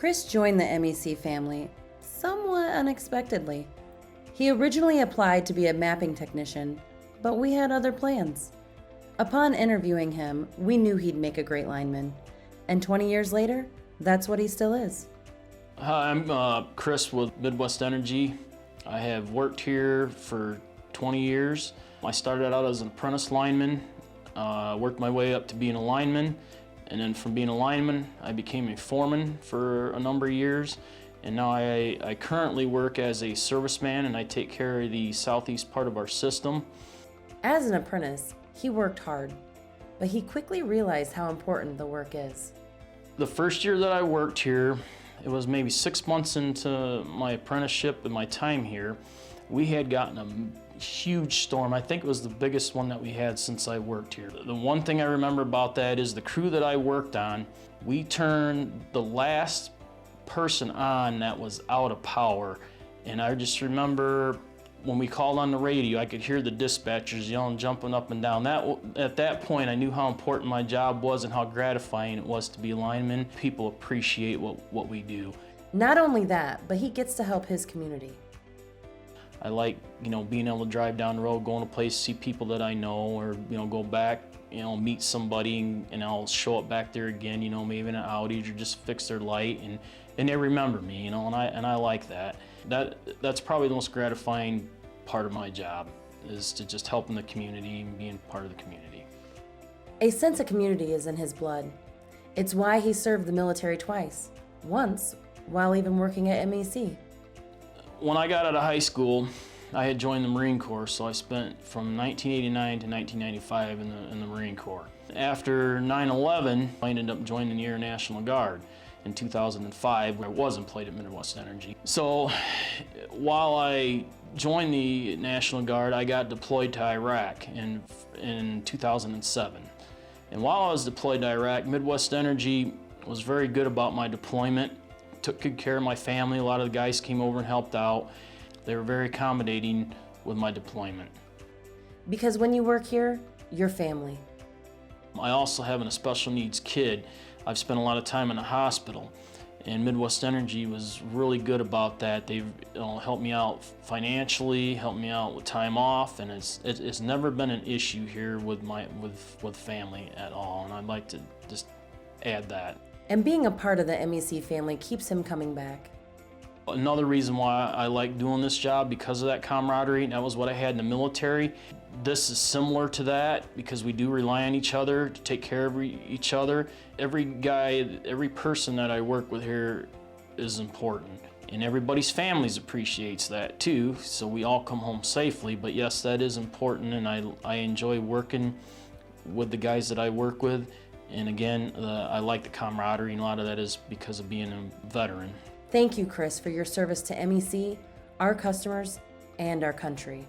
Chris joined the MEC family somewhat unexpectedly. He originally applied to be a mapping technician, but we had other plans. Upon interviewing him, we knew he'd make a great lineman. And 20 years later, that's what he still is. Hi, I'm Chris with Midwest Energy. I have worked here for 20 years. I started out as an apprentice lineman, worked my way up to being a lineman, and then from being a lineman, I became a foreman for a number of years. And now I currently work as a serviceman, and I take care of the southeast part of our system. As an apprentice, he worked hard, but he quickly realized how important the work is. The first year that I worked here, it was maybe 6 months into my apprenticeship and my time here, we had gotten a huge storm. I think it was the biggest one that we had since I worked here. The one thing I remember about that is the crew that I worked on, we turned the last person on that was out of power. And I just remember when we called on the radio, I could hear the dispatchers yelling, jumping up and down. At that point, I knew how important my job was and how gratifying it was to be a lineman. People appreciate what we do. Not only that, but he gets to help his community. I like, being able to drive down the road, go in a place, see people that I know, or, go back, meet somebody, and I'll show up back there again, maybe in an outage or just fix their light, and they remember me, and I like that. That's probably the most gratifying part of my job, is to just helping the community and being part of the community. A sense of community is in his blood. It's why he served the military twice, once while even working at MEC. When I got out of high school, I had joined the Marine Corps, so I spent from 1989 to 1995 in the Marine Corps. After 9/11, I ended up joining the Air National Guard. In 2005, I was employed at Midwest Energy. So while I joined the National Guard, I got deployed to Iraq in 2007. And while I was deployed to Iraq, Midwest Energy was very good about my deployment, took good care of my family. A lot of the guys came over and helped out. They were very accommodating with my deployment. Because when you work here, you're family. I also have a special needs kid. I've spent a lot of time in the hospital, and Midwest Energy was really good about that. They've helped me out financially, helped me out with time off, and it's never been an issue here with family at all, and I'd like to just add that. And being a part of the MEC family keeps him coming back. Another reason why I like doing this job, because of that camaraderie. That was what I had in the military. This is similar to that, because we do rely on each other to take care of each other. Every person that I work with here is important, and everybody's families appreciates that too, so we all come home safely. But yes, that is important, and I enjoy working with the guys that I work with. And again, I like the camaraderie, and a lot of that is because of being a veteran. Thank you, Chris, for your service to MEC, our customers, and our country.